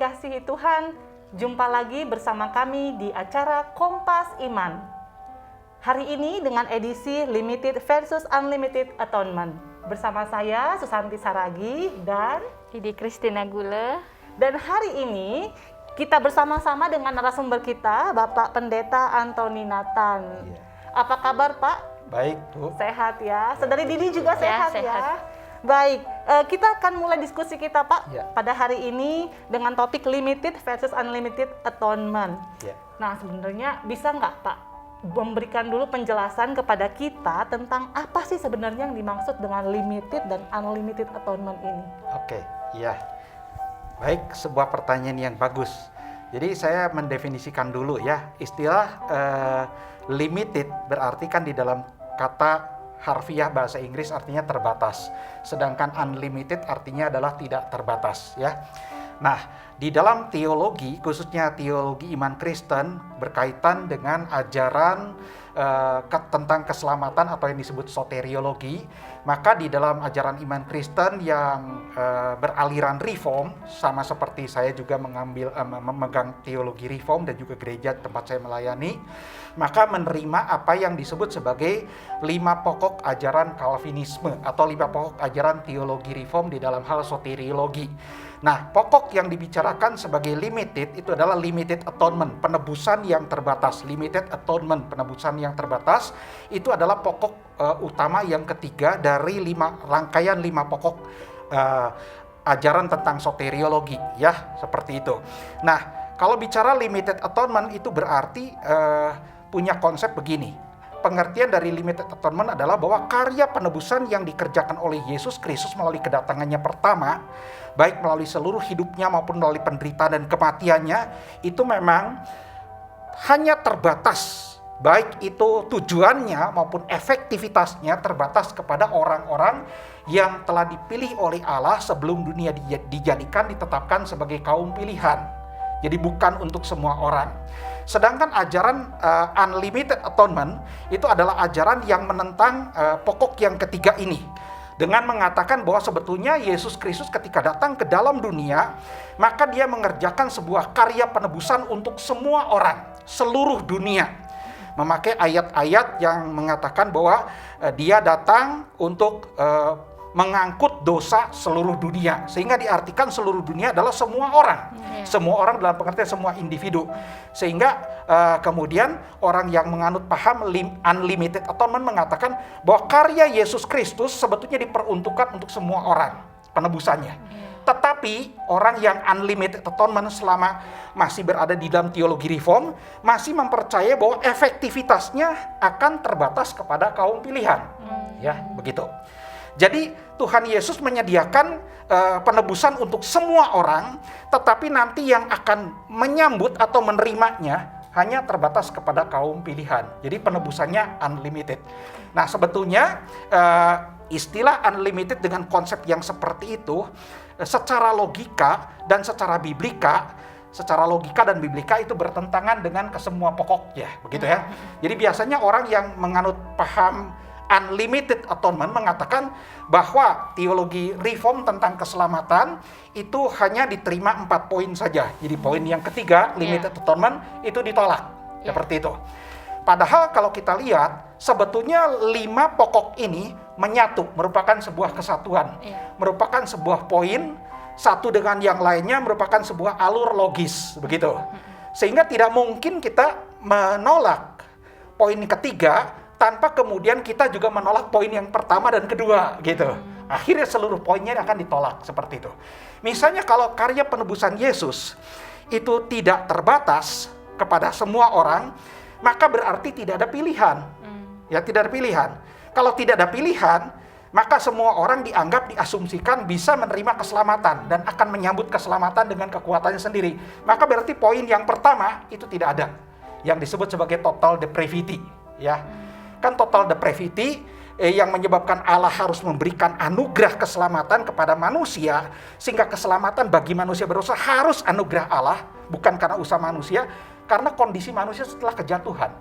dikasihi Tuhan, jumpa lagi bersama kami di acara Kompas Iman. Hari ini dengan edisi Limited versus Unlimited Atonement. Bersama saya Susanti Saragi dan Didi Christina Gule. Dan hari ini kita bersama-sama dengan narasumber kita, Bapak Pendeta Antoni Nathan. Apa kabar Pak? Baik Bu. Sehat ya. Saudari Didi juga sehat ya. Sehat. Baik, kita akan mulai diskusi kita Pak pada hari ini dengan topik Limited versus Unlimited Atonement. Nah sebenarnya bisa nggak Pak memberikan dulu penjelasan kepada kita tentang apa sih sebenarnya yang dimaksud dengan Limited dan Unlimited Atonement ini? Oke, iya. Baik, sebuah pertanyaan yang bagus. Jadi saya mendefinisikan dulu ya, istilah limited berarti kan di dalam kata harfiah bahasa Inggris artinya terbatas, sedangkan unlimited artinya adalah tidak terbatas ya. Nah, di dalam teologi, khususnya teologi iman Kristen berkaitan dengan ajaran tentang keselamatan atau yang disebut soteriologi, maka di dalam ajaran iman Kristen yang beraliran reform, sama seperti saya juga memegang teologi reform dan juga gereja tempat saya melayani, maka menerima apa yang disebut sebagai 5 pokok ajaran Calvinisme atau 5 pokok ajaran teologi reform di dalam hal soteriologi. Nah, pokok yang dibicarakan sebagai limited itu adalah limited atonement, penebusan yang terbatas. Limited atonement, penebusan yang terbatas, itu adalah pokok utama yang ketiga dari rangkaian 5 pokok ajaran tentang soteriologi, ya, seperti itu. Nah, kalau bicara limited atonement itu berarti punya konsep begini. Pengertian dari limited atonement adalah bahwa karya penebusan yang dikerjakan oleh Yesus Kristus melalui kedatangannya pertama, baik melalui seluruh hidupnya maupun melalui penderitaan dan kematiannya, itu memang hanya terbatas, baik itu tujuannya maupun efektivitasnya terbatas kepada orang-orang yang telah dipilih oleh Allah sebelum dunia ditetapkan sebagai kaum pilihan. Jadi bukan untuk semua orang. Sedangkan ajaran unlimited atonement itu adalah ajaran yang menentang pokok yang ketiga ini. Dengan mengatakan bahwa sebetulnya Yesus Kristus ketika datang ke dalam dunia, maka dia mengerjakan sebuah karya penebusan untuk semua orang, seluruh dunia. Memakai ayat-ayat yang mengatakan bahwa dia datang untuk mengangkut dosa seluruh dunia, sehingga diartikan seluruh dunia adalah semua orang, semua orang dalam pengertian semua individu, sehingga kemudian orang yang menganut paham unlimited atonement mengatakan bahwa karya Yesus Kristus sebetulnya diperuntukkan untuk semua orang penebusannya. Tetapi orang yang unlimited atonement selama masih berada di dalam teologi reform masih mempercayai bahwa efektivitasnya akan terbatas kepada kaum pilihan, ya begitu. Jadi Tuhan Yesus menyediakan penebusan untuk semua orang, tetapi nanti yang akan menyambut atau menerimanya hanya terbatas kepada kaum pilihan. Jadi penebusannya unlimited. Nah sebetulnya istilah unlimited dengan konsep yang seperti itu, secara logika dan secara logika dan biblika itu bertentangan dengan kesemua pokoknya, begitu ya. Jadi biasanya orang yang menganut paham unlimited atonement mengatakan bahwa teologi reform tentang keselamatan itu hanya diterima 4 poin saja. Jadi poin yang ketiga, limited atonement, itu ditolak. Seperti itu. Padahal kalau kita lihat, sebetulnya 5 pokok ini menyatu, merupakan sebuah kesatuan. Merupakan sebuah poin, satu dengan yang lainnya merupakan sebuah alur logis, begitu. Sehingga tidak mungkin kita menolak poin ketiga tanpa kemudian kita juga menolak poin yang pertama dan kedua, gitu. Akhirnya seluruh poinnya akan ditolak, seperti itu. Misalnya kalau karya penebusan Yesus itu tidak terbatas kepada semua orang, maka berarti tidak ada pilihan. Ya, tidak ada pilihan. Kalau tidak ada pilihan, maka semua orang diasumsikan bisa menerima keselamatan dan akan menyambut keselamatan dengan kekuatannya sendiri. Maka berarti poin yang pertama itu tidak ada, yang disebut sebagai total depravity, ya. Kan total depravity yang menyebabkan Allah harus memberikan anugerah keselamatan kepada manusia, sehingga keselamatan bagi manusia berdosa harus anugerah Allah, bukan karena usaha manusia, karena kondisi manusia setelah kejatuhan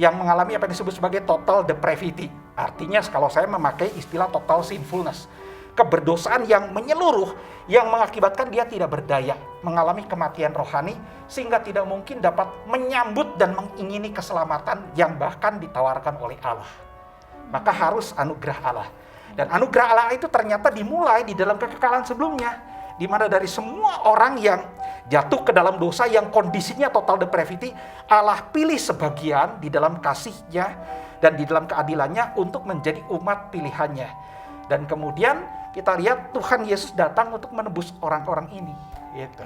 yang mengalami apa yang disebut sebagai total depravity. Artinya kalau saya memakai istilah total sinfulness, keberdosaan yang menyeluruh, yang mengakibatkan dia tidak berdaya, mengalami kematian rohani, sehingga tidak mungkin dapat menyambut dan mengingini keselamatan yang bahkan ditawarkan oleh Allah. Maka harus anugerah Allah. Dan anugerah Allah itu ternyata dimulai di dalam kekekalan sebelumnya, di mana dari semua orang yang jatuh ke dalam dosa yang kondisinya total depravity, Allah pilih sebagian di dalam kasih-Nya dan di dalam keadilannya untuk menjadi umat pilihannya. Dan kemudian kita lihat Tuhan Yesus datang untuk menebus orang-orang ini. Gitu.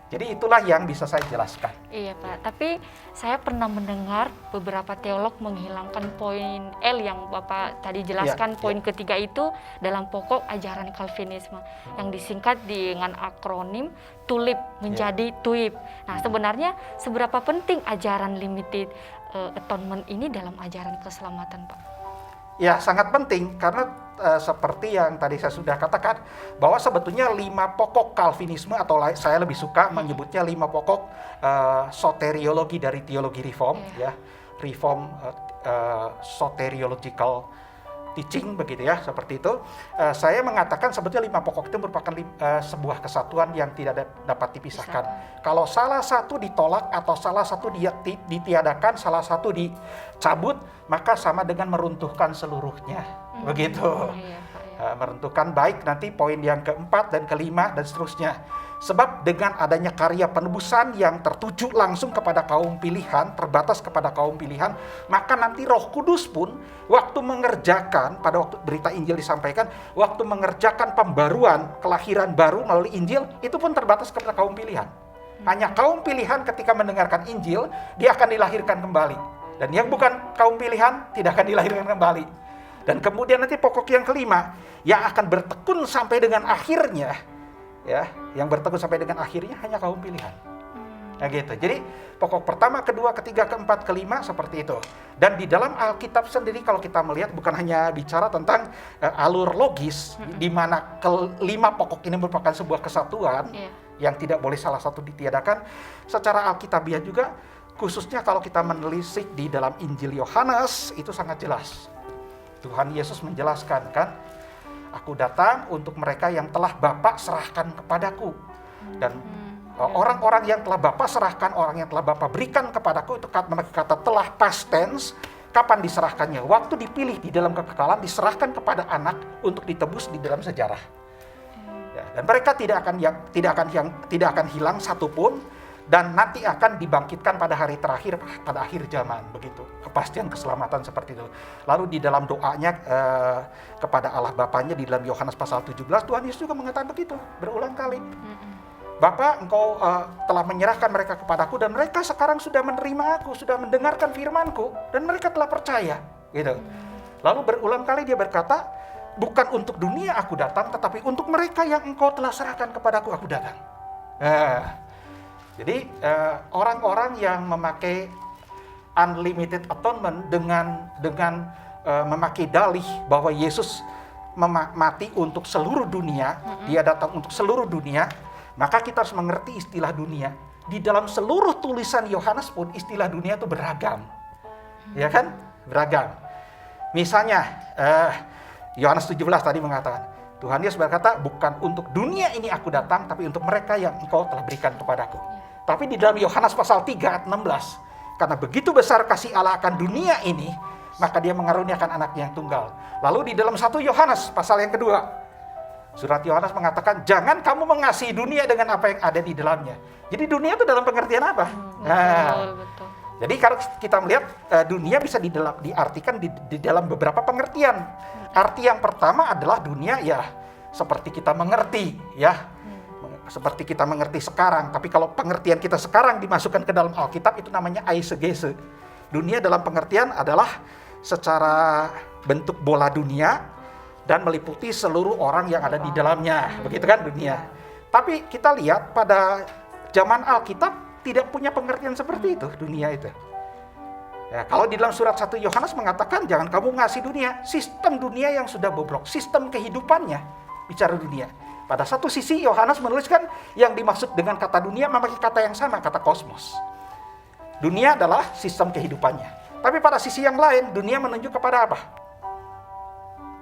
Jadi itulah yang bisa saya jelaskan. Iya Pak, tapi saya pernah mendengar beberapa teolog menghilangkan poin L yang Bapak tadi jelaskan. Poin ketiga itu dalam pokok ajaran Calvinisme yang disingkat dengan akronim TULIP menjadi TUIP. Nah, sebenarnya seberapa penting ajaran limited atonement ini dalam ajaran keselamatan, Pak? Ya, sangat penting karena seperti yang tadi saya sudah katakan bahwa sebetulnya 5 pokok Calvinisme, atau saya lebih suka menyebutnya 5 pokok soteriologi dari teologi reform, ya, reform soteriological teaching, begitu ya, seperti itu. Saya mengatakan sebetulnya 5 pokok itu merupakan sebuah kesatuan yang tidak dapat dipisahkan. Kalau salah satu ditolak atau salah satu ditiadakan, salah satu dicabut, maka sama dengan meruntuhkan seluruhnya, begitu. Meruntuhkan baik nanti poin yang keempat dan kelima dan seterusnya. Sebab dengan adanya karya penebusan yang tertuju langsung kepada kaum pilihan, terbatas kepada kaum pilihan, maka nanti Roh Kudus pun waktu mengerjakan, pada waktu berita Injil disampaikan, waktu mengerjakan pembaruan, kelahiran baru melalui Injil, itu pun terbatas kepada kaum pilihan. Hanya kaum pilihan ketika mendengarkan Injil, dia akan dilahirkan kembali. Dan yang bukan kaum pilihan, tidak akan dilahirkan kembali. Dan kemudian nanti pokok yang kelima, yang akan bertekun sampai dengan akhirnya, ya, yang bertekun sampai dengan akhirnya hanya kaum pilihan. Nah gitu. Jadi pokok pertama, kedua, ketiga, keempat, kelima seperti itu. Dan di dalam Alkitab sendiri kalau kita melihat bukan hanya bicara tentang alur logis, di mana kelima pokok ini merupakan sebuah kesatuan yang tidak boleh salah satu ditiadakan. Secara Alkitabiah juga, khususnya kalau kita menelisik di dalam Injil Yohanes, itu sangat jelas. Tuhan Yesus menjelaskan kan, aku datang untuk mereka yang telah Bapa serahkan kepadaku. Dan orang-orang yang telah Bapa serahkan, orang yang telah Bapa berikan kepadaku, itu kata telah past tense. Kapan diserahkannya? Waktu dipilih di dalam kekekalan, diserahkan kepada anak untuk ditebus di dalam sejarah. Ya, dan mereka tidak akan hilang satupun, dan nanti akan dibangkitkan pada hari terakhir, pada akhir zaman, begitu. Kepastian keselamatan seperti itu. Lalu di dalam doanya kepada Allah Bapanya di dalam Yohanes pasal 17, Tuhan Yesus juga mengatakan begitu berulang kali. Bapa, engkau telah menyerahkan mereka kepadaku, dan mereka sekarang sudah menerima aku, sudah mendengarkan firmanku, dan mereka telah percaya. Gitu. Lalu berulang kali dia berkata, bukan untuk dunia aku datang, tetapi untuk mereka yang engkau telah serahkan kepadaku aku datang. Jadi orang-orang yang memakai unlimited atonement dengan memakai dalih bahwa Yesus mati untuk seluruh dunia, dia datang untuk seluruh dunia, maka kita harus mengerti istilah dunia. Di dalam seluruh tulisan Yohanes pun istilah dunia itu beragam. Ya kan? Beragam. Misalnya Yohanes 17 tadi mengatakan, Tuhan Yesus berkata, bukan untuk dunia ini aku datang, tapi untuk mereka yang engkau telah berikan kepadaku. Tapi di dalam Yohanes pasal 3 ayat 16, karena begitu besar kasih Allah akan dunia ini, maka dia mengaruniakan anaknya yang tunggal. Lalu di dalam 1 Yohanes pasal yang kedua, surat Yohanes mengatakan, jangan kamu mengasihi dunia dengan apa yang ada di dalamnya. Jadi dunia itu dalam pengertian apa? Betul. Jadi kalau kita melihat dunia bisa diartikan di dalam beberapa pengertian. Arti yang pertama adalah dunia ya seperti kita mengerti, ya. Seperti kita mengerti sekarang, tapi kalau pengertian kita sekarang dimasukkan ke dalam Alkitab, itu namanya eisegese. Dunia dalam pengertian adalah secara bentuk bola dunia dan meliputi seluruh orang yang ada di dalamnya, begitu kan dunia. Tapi kita lihat pada zaman Alkitab tidak punya pengertian seperti itu, dunia itu. Ya, kalau di dalam surat 1 Yohanes mengatakan jangan kamu ngasih dunia, sistem dunia yang sudah bobrok, sistem kehidupannya bicara dunia. Pada satu sisi Yohanes menuliskan yang dimaksud dengan kata dunia memakai kata yang sama, kata kosmos. Dunia adalah sistem kehidupannya. Tapi pada sisi yang lain, dunia menunjuk kepada apa?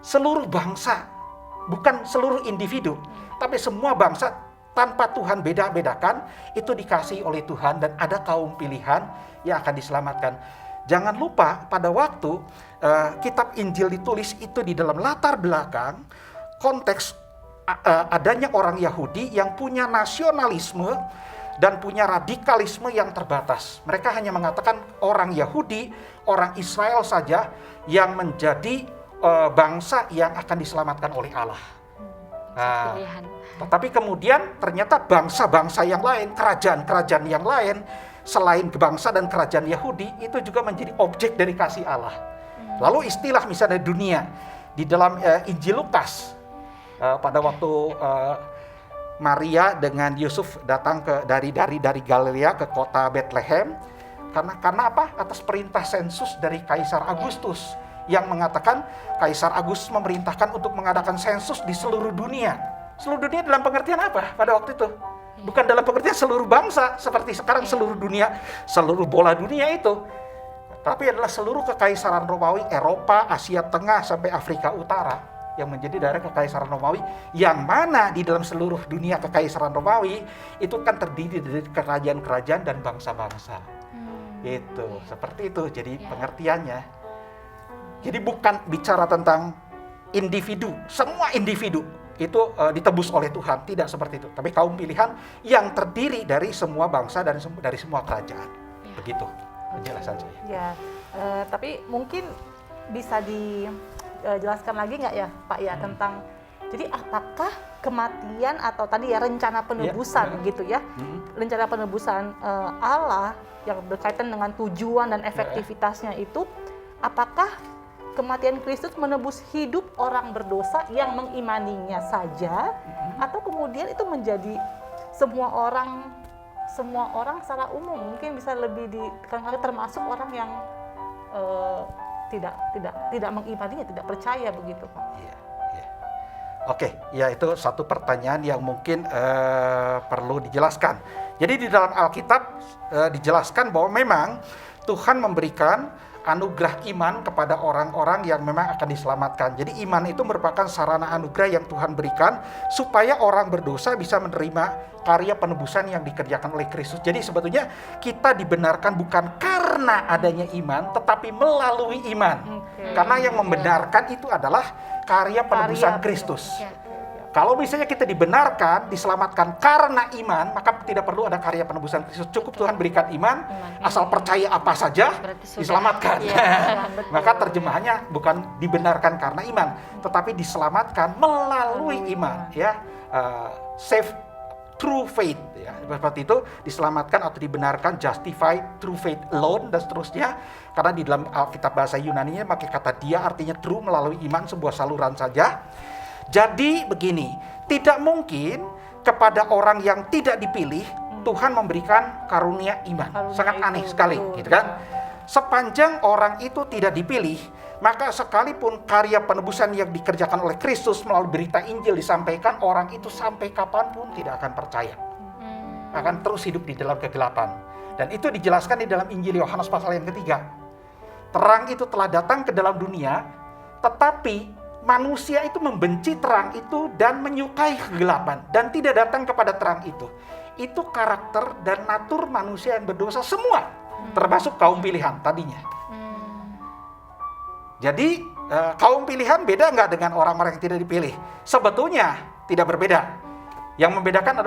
Seluruh bangsa bukan seluruh individu, tapi semua bangsa tanpa Tuhan beda-bedakan, itu dikasihi oleh Tuhan dan ada kaum pilihan yang akan diselamatkan. Jangan lupa pada waktu kitab Injil ditulis itu di dalam latar belakang konteks adanya orang Yahudi yang punya nasionalisme dan punya radikalisme yang terbatas. Mereka hanya mengatakan orang Yahudi, orang Israel saja yang menjadi bangsa yang akan diselamatkan oleh Allah. Tetapi kemudian ternyata bangsa-bangsa yang lain, kerajaan-kerajaan yang lain selain bangsa dan kerajaan Yahudi itu juga menjadi objek dari kasih Allah. Lalu istilah misalnya dunia di dalam Injil Lukas pada waktu Maria dengan Yusuf datang dari Galilea ke kota Bethlehem karena apa? Atas perintah sensus dari Kaisar Agustus yang mengatakan Kaisar Agustus memerintahkan untuk mengadakan sensus di seluruh dunia. Seluruh dunia dalam pengertian apa pada waktu itu? Bukan dalam pengertian seluruh bangsa seperti sekarang seluruh dunia, seluruh bola dunia itu. Tapi adalah seluruh kekaisaran Romawi, Eropa, Asia Tengah sampai Afrika Utara yang menjadi daerah kekaisaran Romawi, yang mana di dalam seluruh dunia kekaisaran Romawi itu kan terdiri dari kerajaan-kerajaan dan bangsa-bangsa. Itu seperti itu jadi pengertiannya. Jadi bukan bicara tentang individu, semua individu itu ditebus oleh Tuhan, tidak seperti itu. Tapi kaum pilihan yang terdiri dari semua bangsa dan dari semua kerajaan. Begitu penjelasan saya. Ya, tapi mungkin bisa dijelaskan lagi nggak ya Pak ya tentang jadi apakah kematian atau tadi ya rencana penebusan gitu ya, rencana penebusan Allah yang berkaitan dengan tujuan dan efektivitasnya itu, apakah kematian Kristus menebus hidup orang berdosa yang mengimaninya saja, atau kemudian itu menjadi semua orang secara umum, mungkin bisa lebih ditekankan termasuk orang yang tidak mengimaninya, tidak percaya begitu Pak. Oke, ya itu satu pertanyaan yang mungkin perlu dijelaskan. Jadi di dalam Alkitab dijelaskan bahwa memang Tuhan memberikan anugerah iman kepada orang-orang yang memang akan diselamatkan. Jadi iman itu merupakan sarana anugerah yang Tuhan berikan supaya orang berdosa bisa menerima karya penebusan yang dikerjakan oleh Kristus. Jadi sebetulnya kita dibenarkan bukan karena adanya iman, tetapi melalui iman. Karena yang membenarkan itu adalah karya penebusan Kristus. Kalau misalnya kita dibenarkan, diselamatkan karena iman, maka tidak perlu ada karya penebusan Kristus. Cukup Tuhan berikan iman, asal percaya apa saja, diselamatkan. Maka terjemahannya bukan dibenarkan karena iman, tetapi diselamatkan melalui iman. Ya, save through faith. Ya, seperti itu, diselamatkan atau dibenarkan, justified through faith alone, dan seterusnya. Karena di dalam Alkitab bahasa Yunani-nya pakai kata dia, artinya through, melalui iman, sebuah saluran saja. Jadi begini, tidak mungkin kepada orang yang tidak dipilih Tuhan memberikan karunia iman. Sangat aneh sekali, gitu kan? Sepanjang orang itu tidak dipilih, maka sekalipun karya penebusan yang dikerjakan oleh Kristus melalui berita Injil disampaikan, orang itu sampai kapanpun tidak akan percaya. Akan terus hidup di dalam kegelapan. Dan itu dijelaskan di dalam Injil Yohanes pasal yang ketiga. Terang itu telah datang ke dalam dunia, tetapi manusia itu membenci terang itu dan menyukai kegelapan dan tidak datang kepada terang itu. Itu karakter dan natur manusia yang berdosa semua, termasuk kaum pilihan tadinya. Jadi kaum pilihan beda nggak dengan orang-orang yang tidak dipilih? Sebetulnya tidak berbeda. Yang membedakan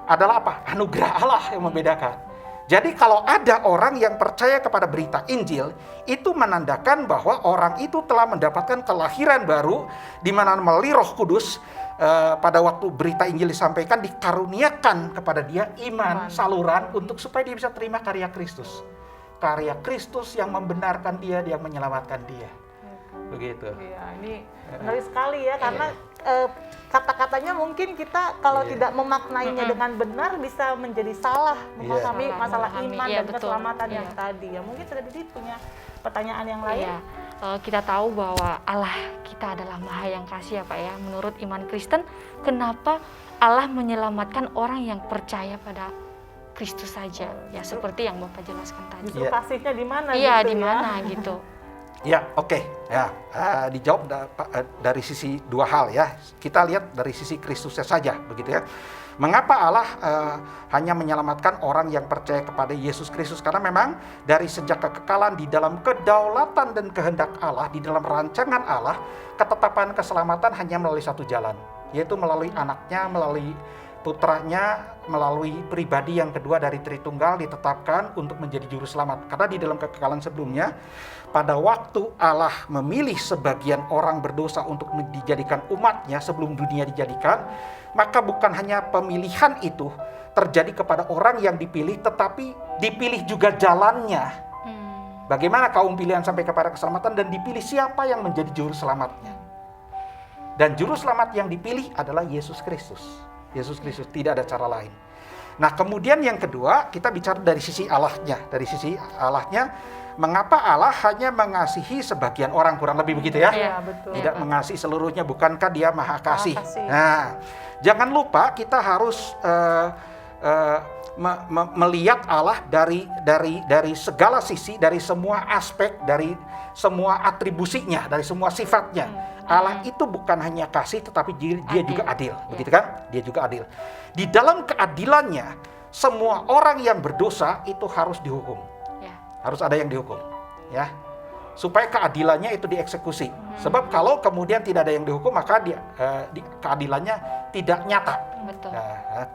adalah apa? Anugerah Allah yang membedakan. Jadi kalau ada orang yang percaya kepada berita Injil, itu menandakan bahwa orang itu telah mendapatkan kelahiran baru, di mana melalui Roh Kudus pada waktu berita Injil disampaikan dikaruniakan kepada dia iman saluran untuk supaya dia bisa terima karya Kristus. Karya Kristus yang membenarkan dia, yang menyelamatkan dia. Begitu. Iya, ini menarik sekali ya, karena kata-katanya mungkin kita kalau tidak memaknainya dengan benar bisa menjadi salah memahami masalah iman dan keselamatan yang tadi ya. Mungkin sudah punya pertanyaan yang lain. Kita tahu bahwa Allah kita adalah Maha yang kasih ya Pak ya. Menurut iman Kristen, kenapa Allah menyelamatkan orang yang percaya pada Kristus saja? Ya seperti yang Bapak jelaskan tadi. Justru kasihnya di mana? Iya, gitu di mana gitu. Ya, oke. Ya, dijawab dari sisi dua hal ya. Kita lihat dari sisi Kristusnya saja, begitu ya. Mengapa Allah hanya menyelamatkan orang yang percaya kepada Yesus Kristus? Karena memang dari sejak kekekalan di dalam kedaulatan dan kehendak Allah, di dalam rancangan Allah, ketetapan keselamatan hanya melalui satu jalan, yaitu melalui anaknya, melalui putranya, melalui pribadi yang kedua dari Tritunggal ditetapkan untuk menjadi juru selamat. Karena di dalam kekekalan sebelumnya, pada waktu Allah memilih sebagian orang berdosa untuk dijadikan umatnya sebelum dunia dijadikan, maka bukan hanya pemilihan itu terjadi kepada orang yang dipilih, tetapi dipilih juga jalannya. Bagaimana kaum pilihan sampai kepada keselamatan, dan dipilih siapa yang menjadi juru selamatnya. Dan juru selamat yang dipilih adalah Yesus Kristus. Yesus Kristus, tidak ada cara lain. Nah, kemudian yang kedua, kita bicara dari sisi Allahnya. Dari sisi Allahnya, mengapa Allah hanya mengasihi sebagian orang, kurang lebih begitu ya? Iya, betul. Tidak mengasihi seluruhnya, bukankah Dia Maha Kasih? Nah, jangan lupa kita harus melihat Allah dari segala sisi, dari semua aspek, dari semua atribusinya, dari semua sifatnya. Allah itu bukan hanya kasih, tetapi Dia juga adil, begitu kan? Dia juga adil. Di dalam keadilannya, semua orang yang berdosa itu harus dihukum, harus ada yang dihukum, ya, supaya keadilannya itu dieksekusi. Sebab kalau kemudian tidak ada yang dihukum, maka keadilannya tidak nyata. Betul. Nah,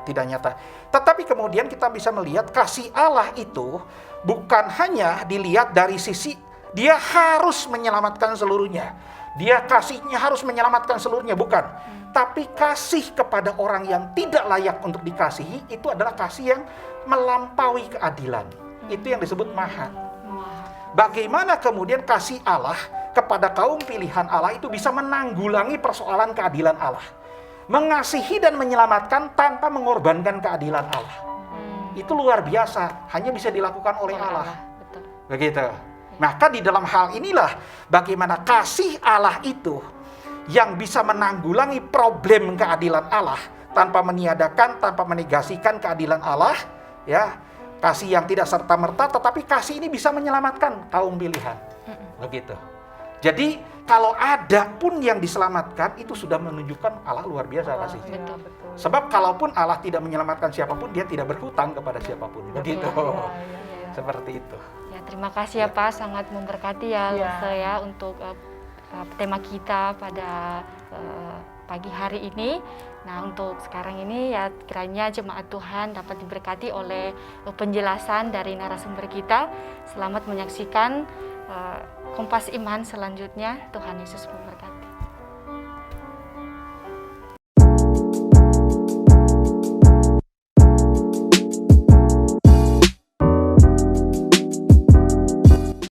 tidak nyata. Tetapi kemudian kita bisa melihat kasih Allah itu bukan hanya dilihat dari sisi Dia harus menyelamatkan seluruhnya. Dia kasihnya harus menyelamatkan seluruhnya, bukan. Tapi kasih kepada orang yang tidak layak untuk dikasihi, itu adalah kasih yang melampaui keadilan. Itu yang disebut maha. Bagaimana kemudian kasih Allah kepada kaum pilihan Allah itu bisa menanggulangi persoalan keadilan Allah. Mengasihi dan menyelamatkan tanpa mengorbankan keadilan Allah. Itu luar biasa, hanya bisa dilakukan oleh Allah. Begitu. Maka di dalam hal inilah bagaimana kasih Allah itu yang bisa menanggulangi problem keadilan Allah tanpa meniadakan, tanpa menegasikan keadilan Allah, ya. Kasih yang tidak serta-merta, tetapi kasih ini bisa menyelamatkan kaum pilihan. Begitu. Jadi kalau ada pun yang diselamatkan, itu sudah menunjukkan Allah luar biasa kasihnya. Sebab kalaupun Allah tidak menyelamatkan siapapun, Dia tidak berhutang kepada siapapun. Begitu. Seperti itu. Ya, terima kasih ya Pak, sangat memberkati ya untuk tema kita pada pagi hari ini. Nah, untuk sekarang ini ya kiranya jemaat Tuhan dapat diberkati oleh penjelasan dari narasumber kita. Selamat menyaksikan Kompas Iman selanjutnya. Tuhan Yesus memberkati.